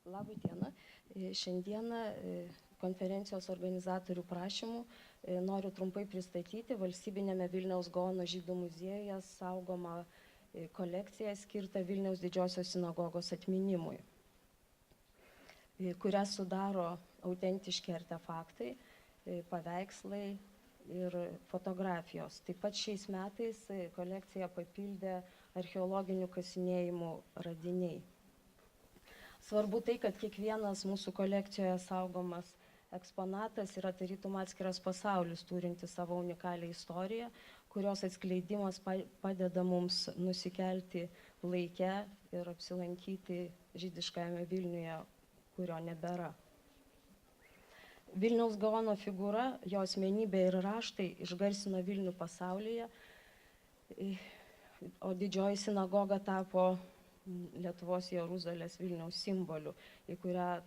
Labą dieną. Šiandieną konferencijos organizatorių prašymų noriu trumpai pristatyti valstybinėme Vilniaus Gaono žydų muziejuje saugomą kolekciją skirtą Vilniaus didžiosios sinagogos atminimui, kurią sudaro autentiški artefaktai, paveikslai ir fotografijos. Taip pat šiais metais kolekciją papildė archeologinių kasinėjimų radiniai. Svarbu tai, kad kiekvienas mūsų kolekcijoje saugomas eksponatas yra tarytum atskiras pasaulis, turinti savo unikalią istoriją, kurios atskleidimas padeda mums nusikelti laike ir apsilankyti žydiškajame Vilniuje, kurio nebėra. Vilniaus Gaono figūra, jo asmenybė ir raštai išgarsino Vilnių pasaulyje, o didžioji sinagoga tapo Lietuvos Jeruzalės Vilniaus simboliu, į kurią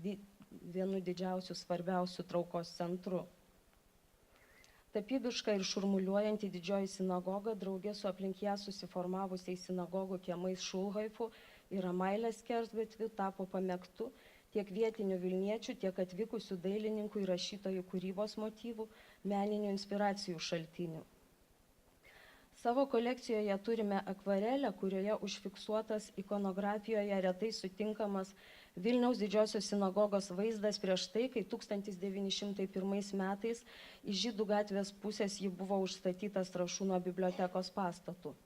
vienu didžiausių svarbiausių traukos centru. Tapybiška ir šurmuliuojanti didžioji sinagoga draugė su aplink ją susiformavusiais sinagogų kiemais Šulhaifu ir Amailės skersgatviu tapo pamėgtu tiek vietinių Vilniečių, tiek atvykusių dailininkų ir rašytojų kūrybos motyvų, meninių inspiracijų šaltinių. Savo kolekcijoje turime akvarelę, kurioje užfiksuotas ikonografijoje retai sutinkamas Vilniaus didžiosios sinagogos vaizdas prieš tai, kai 1901 metais iš Žydų gatvės pusės ji buvo užstatyta Strašūno bibliotekos pastatu.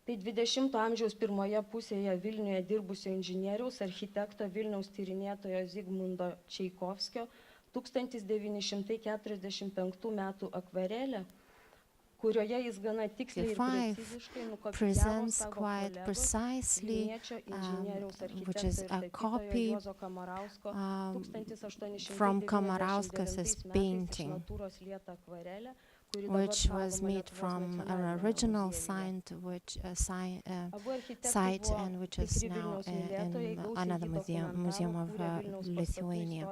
Tai 20-ojo amžiaus pirmoje pusėje Vilniuje dirbusio inžinieriaus, architekto Vilniaus tyrinėtojo Zigmundo Čeikovskio 1945 metų akvarelė, kurioje jis gana tiksliai ir preciziškai nukopijavo savo kolegos vilniečio inžinieriaus architekto ir tapytojo Juozo Kamarausko 1899 metais iš natūros lietą akvarelę, which was made from an original site and which is now in another museum of Lithuania.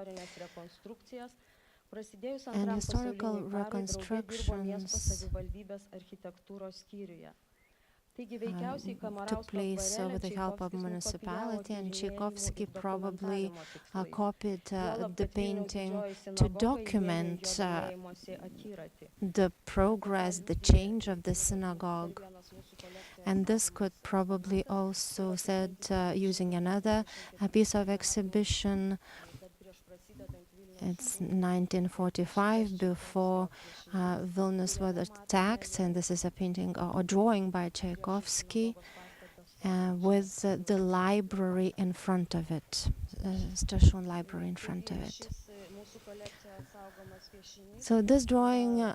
And historical reconstructions took place with the help of municipality, and Tchaikovsky probably copied the painting to document the progress, the change of the synagogue. And this could probably also said using another piece of exhibition. It's 1945, before Vilnius was attacked, and this is a painting or drawing by Tchaikovsky with the library in front of it, Strašūnų library in front of it. So this drawing,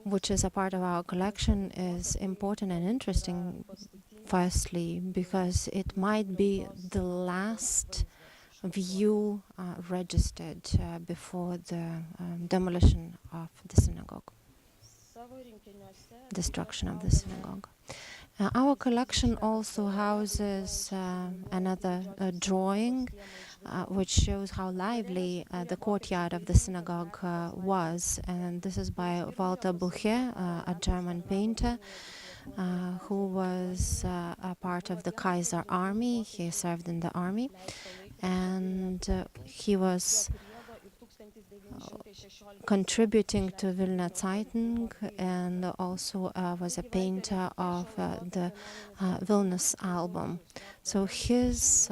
which is a part of our collection, is important and interesting, firstly, because it might be the last view registered before the demolition of the synagogue, destruction of the synagogue. Our collection also houses another drawing which shows how lively the courtyard of the synagogue was, and this is by Walter Buche, a German painter who was a part of the Kaiser army. He served in the army, and he was contributing to Vilna Zeitung, and also was a painter of the Vilnius album. So his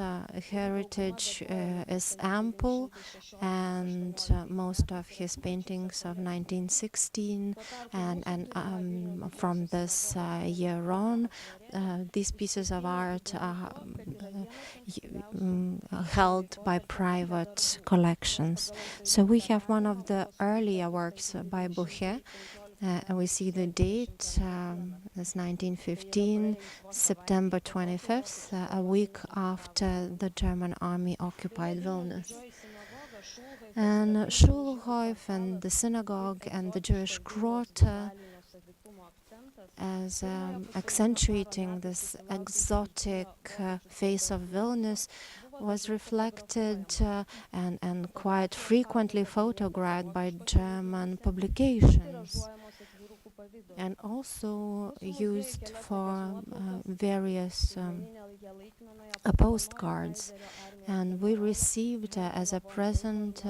heritage is ample, and most of his paintings of 1916 and from this year on, these pieces of art are held by private collections. So we have one of the earlier works by Buche, and we see the date, it's 1915, September 25th, a week after the German army occupied Vilnius. And Schulhof and the synagogue and the Jewish quarter, as accentuating this exotic face of Vilnius, was reflected and quite frequently photographed by German publications. and also used for various postcards. And we received as a present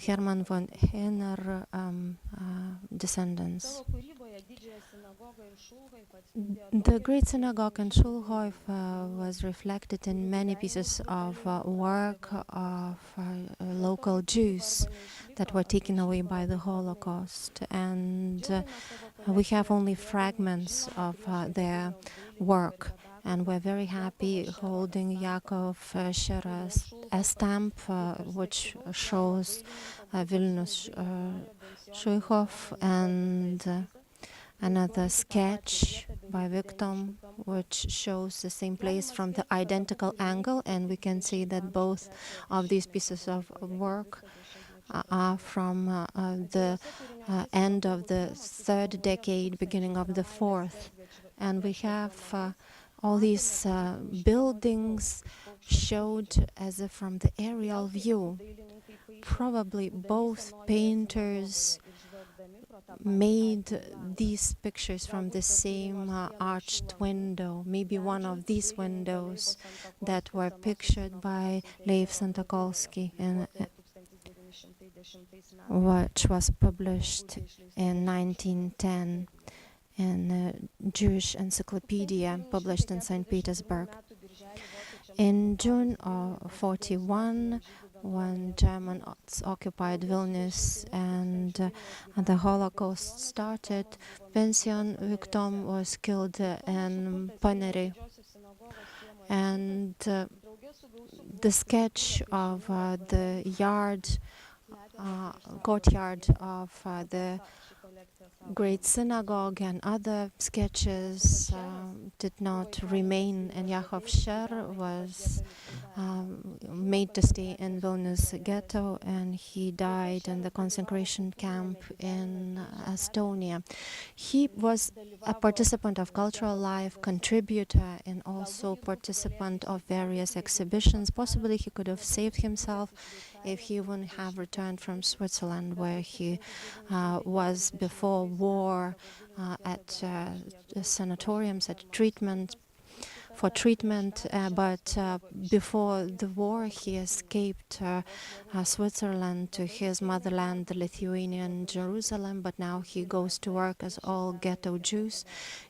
Hermann von Henner descendants. The Great Synagogue in Schulhof was reflected in many pieces of work of local Jews that were taken away by the Holocaust, and we have only fragments of their work. And we're very happy holding Yakov Scherer's stamp, which shows Vilnius Schulhof, and another sketch by Victim, which shows the same place from the identical angle, and we can see that both of these pieces of work are from the end of the third decade, beginning of the fourth. And we have all these buildings showed as if from the aerial view. Probably both painters made these pictures from the same arched window, maybe one of these windows that were pictured by Lev Santakolsky, which was published in 1910 in a Jewish encyclopedia published in St. Petersburg. In June of 41, when Germans occupied Vilnius and the Holocaust started, Pension Victim was killed in Paneri. And the sketch of the courtyard of the Great Synagogue and other sketches did not remain, and Yakov Scher was made to stay in Vilnius ghetto, and he died in the concentration camp in Estonia. He was a participant of cultural life, contributor, and also participant of various exhibitions. Possibly he could have saved himself if he wouldn't have returned from Switzerland, where he was before war at sanatoriums, at treatment, but before the war he escaped Switzerland to his motherland, Lithuania and Jerusalem, but now he goes to work as all ghetto Jews,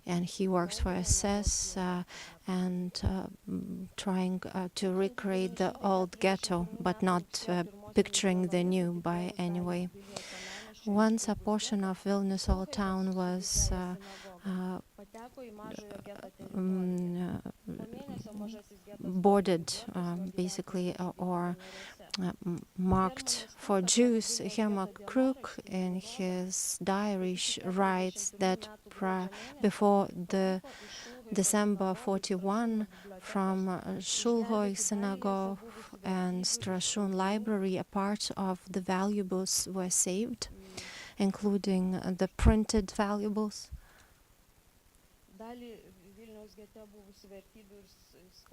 and he works for SS and trying to recreate the old ghetto, but not picturing the new by any way. Once a portion of Vilnius Old Town was boarded, basically, or marked for Jews. Hermann Kruk, in his diary, writes that before the December 41, from Schulhof Synagogue and Strashun Library, a part of the valuables were saved, including the printed valuables.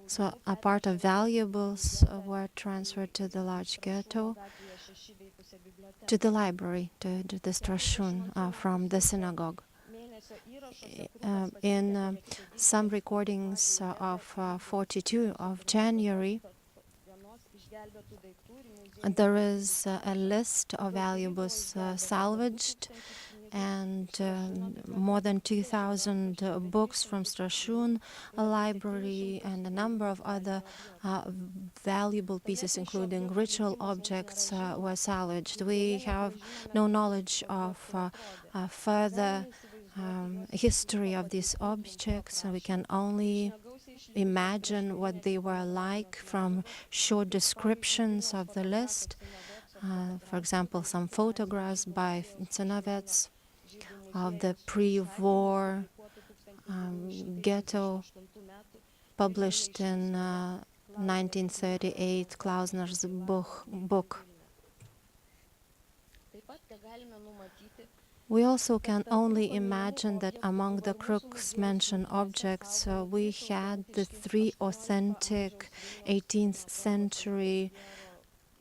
So a part of valuables were transferred to the large ghetto, to the library, to the Strashun from the synagogue. In some recordings of 42 of January, there is a list of valuables salvaged, and more than 2,000 books from Strashun library and a number of other valuable pieces, including ritual objects, were salvaged. We have no knowledge of further history of these objects, and we can only imagine what they were like from short descriptions of the list. For example, some photographs by Tsenovets of the pre-war ghetto, published in 1938, Klausner's book. We also can only imagine that among the Kruk's mentioned objects, we had the 3 authentic 18th century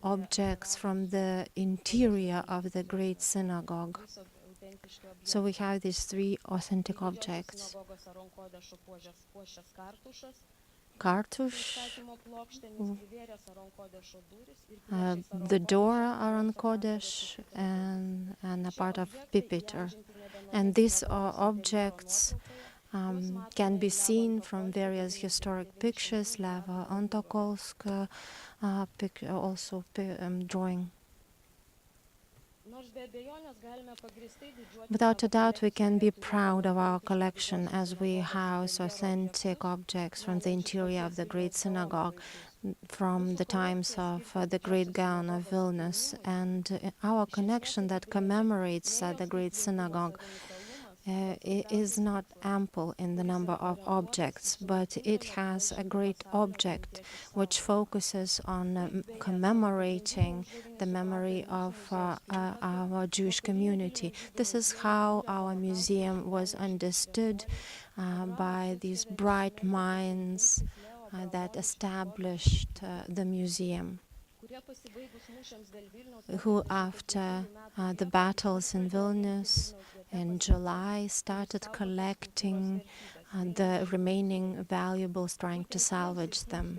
objects from the interior of the Great Synagogue. So we have these three authentic objects. Kartush, the door around Kodesh, and a part of Pipiter. And these objects can be seen from various historic pictures, Lava Antokolsk, also drawing. Without a doubt, we can be proud of our collection as we house authentic objects from the interior of the Great Synagogue from the times of the Great Gaon of Vilnius, and our connection that commemorates the Great Synagogue is not ample in the number of objects, but it has a great object which focuses on commemorating the memory of our Jewish community. This is how our museum was understood by these bright minds that established the museum, who after the battles in Vilnius in July started collecting the remaining valuables, trying to salvage them.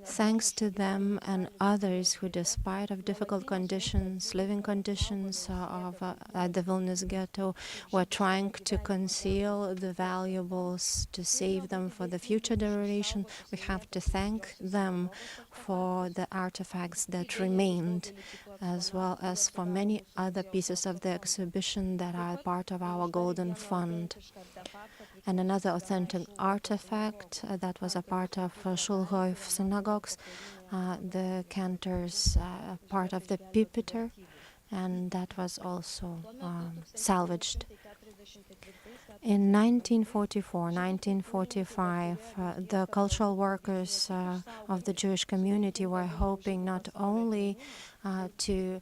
Thanks to them and others who, despite of difficult conditions, living conditions at the Vilnius ghetto, were trying to conceal the valuables to save them for the future generation, we have to thank them for the artifacts that remained, as well as for many other pieces of the exhibition that are part of our Golden Fund. And another authentic artifact that was a part of Shulhof synagogues, the cantor's part of the Pipiter, and that was also salvaged. In 1944-1945, the cultural workers of the Jewish community were hoping not only to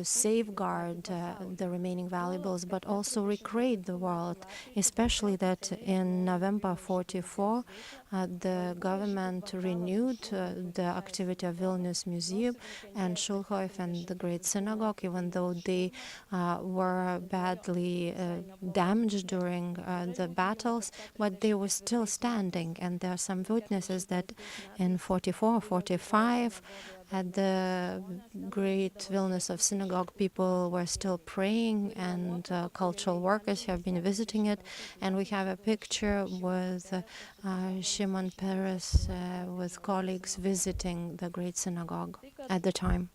safeguard the remaining valuables, but also recreate the world, especially that in November 44, the government renewed the activity of Vilnius Museum and Shulhof and the Great Synagogue, even though they were badly damaged during the battles, but they were still standing. And there are some witnesses that in 44-45, at the Great Vilnius of Synagogue, people were still praying, and cultural workers have been visiting it. And we have a picture with Shimon Peres with colleagues visiting the Great Synagogue at the time.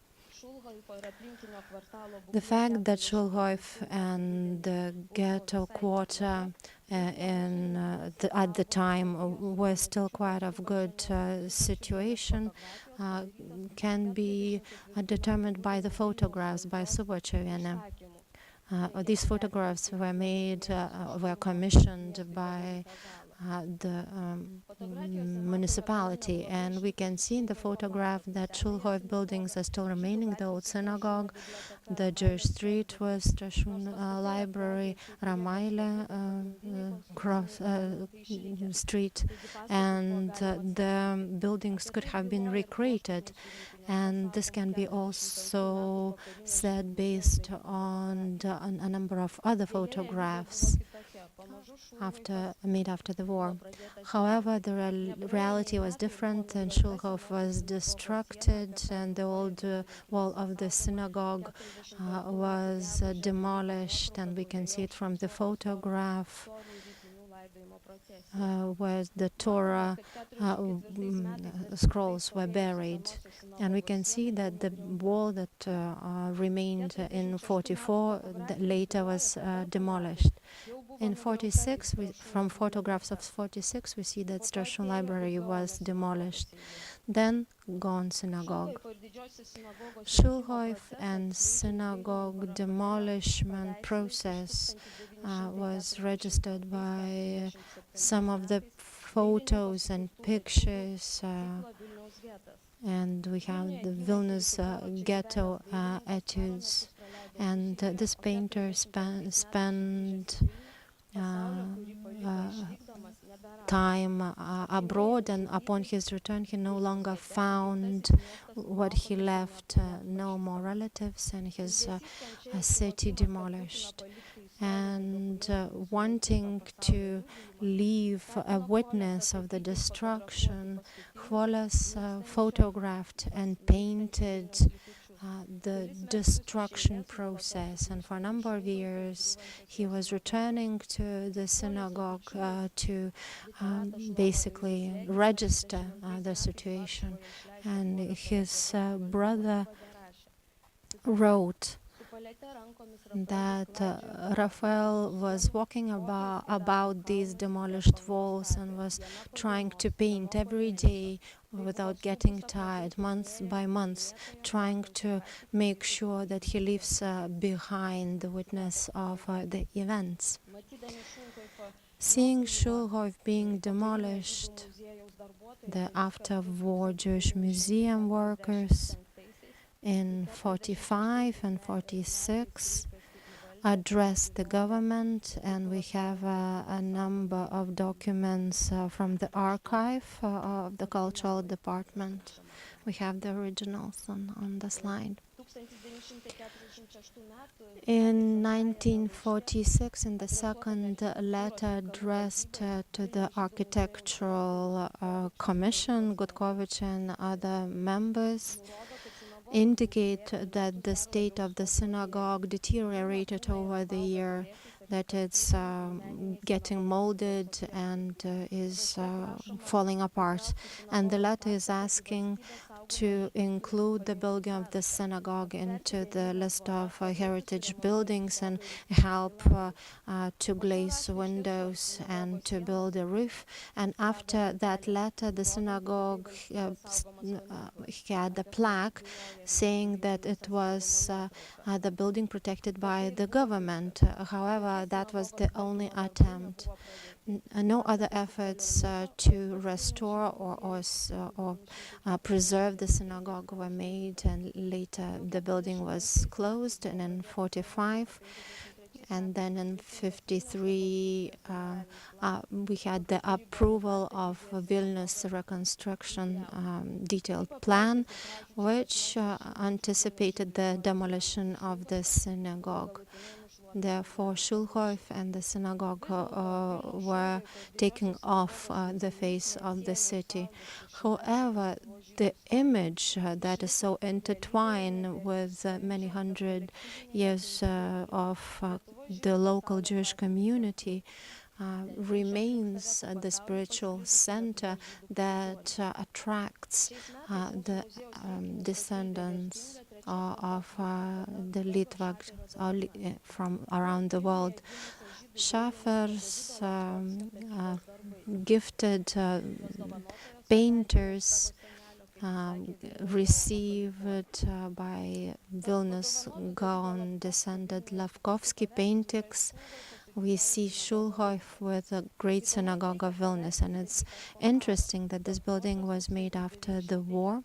The fact that Shulhof and the ghetto quarter at the time were still quite of good situation can be determined by the photographs by Raciuniene. These photographs were were commissioned by the municipality, and we can see in the photograph that Shulhof buildings are still remaining, the old synagogue, the Jewish street was Strashun library, Ramaile cross street, and the buildings could have been recreated. And this can be also said based on a number of other photographs made after the war. However, the reality was different, and Shulhof was destructed, and the old wall of the synagogue was demolished, and we can see it from the photograph where the Torah scrolls were buried. And we can see that the wall that remained in 44 later was demolished. In 46, from photographs of 46, we see that Strashun Library was demolished. Then Gaon Synagogue. Shulhof and synagogue demolishment process was registered by some of the photos and pictures, and we have the Vilnius ghetto etudes. And this painter spent time abroad, and upon his return he no longer found what he left, no more relatives, and his city demolished. And wanting to leave a witness of the destruction, Chvolas photographed and painted the destruction process, and for a number of years he was returning to the synagogue to basically register the situation. And his brother wrote that Raphael was walking about these demolished walls and was trying to paint every day without getting tired, month by month, trying to make sure that he leaves behind the witness of the events. Seeing Schulhof being demolished, the after-war Jewish museum workers in 45 and 46 addressed the government, and we have a number of documents from the archive of the cultural department. We have the originals on the slide. In 1946, in the second letter addressed to the Architectural Commission, Gutkovich and other members indicate that the state of the synagogue deteriorated over the year, that it's getting molded and is falling apart. And the letter is asking to include the building of the synagogue into the list of heritage buildings and help to glaze windows and to build a roof. And after that letter, the synagogue had a plaque saying that it was the building protected by the government. However, that was the only attempt. No other efforts to restore or preserve the synagogue were made, and later the building was closed, and in 45. And then in 53, we had the approval of Vilnius reconstruction detailed plan, which anticipated the demolition of the synagogue. Therefore, Schulhof and the synagogue were taken off the face of the city. However, the image that is so intertwined with many hundred years of the local Jewish community remains the spiritual center that attracts the descendants of the Litvaks from around the world. Schaffer's gifted painters received by Vilnius Gaon descended Lavkovsky paintings. We see Schulhof with a great synagogue of Vilnius, and it's interesting that this building was made after the war.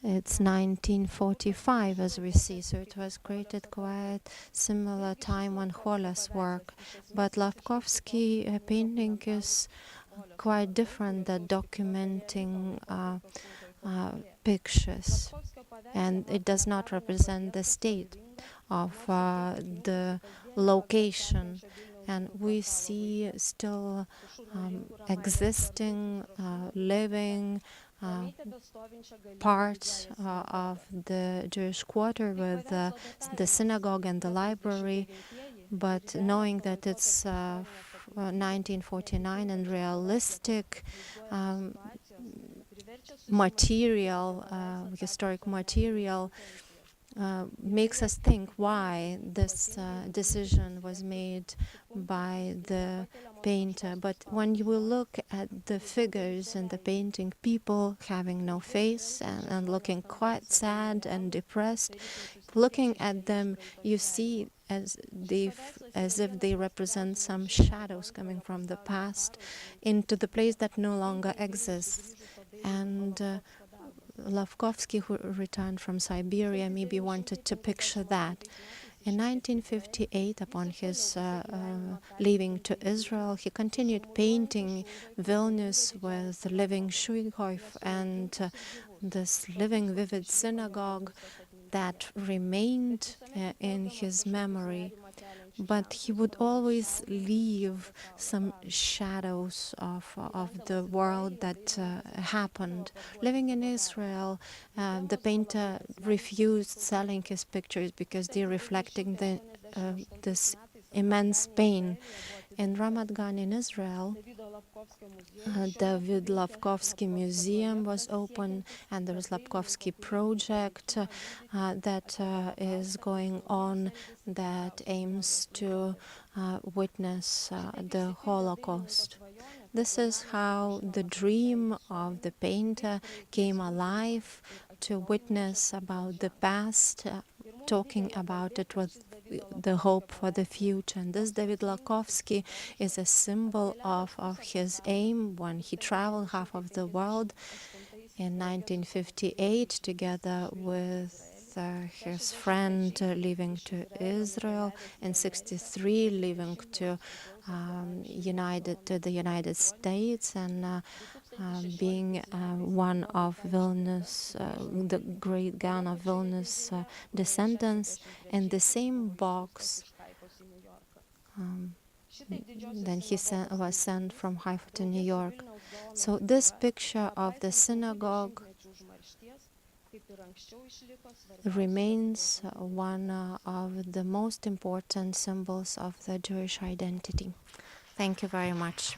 It's 1945, as we see, so it was created quite similar time when Chvolas worked. But Lavkovsky painting is quite different than documenting pictures, and it does not represent the state of the location. And we see still existing, living part of the Jewish quarter with the synagogue and the library, but knowing that it's 1949 and realistic material, historic material, makes us think why this decision was made by the painter. But when you will look at the figures in the painting, people having no face and looking quite sad and depressed, looking at them, you see as if they represent some shadows coming from the past into the place that no longer exists. And Lavkovsky, who returned from Siberia, maybe wanted to picture that. In 1958, upon his leaving to Israel, he continued painting Vilnius with living Shuighoif and this living, vivid synagogue that remained in his memory. But he would always leave some shadows of the world that happened. Living in Israel, the painter refused selling his pictures because they're reflecting this immense pain. In Ramat Gan in Israel, David Lapkovsky Museum was open, and there is Lapkovsky project that is going on that aims to witness the Holocaust. This is how the dream of the painter came alive, to witness about the past, talking about it with the hope for the future. And this David Lakovsky is a symbol of his aim when he traveled half of the world in 1958 together with his friend leaving to Israel, in 63 leaving to the United States, and being one of Vilnius, the great Gaon of Vilnius descendants. In the same box, then he was sent from Haifa to New York. So this picture of the synagogue remains one of the most important symbols of the Jewish identity. Thank you very much.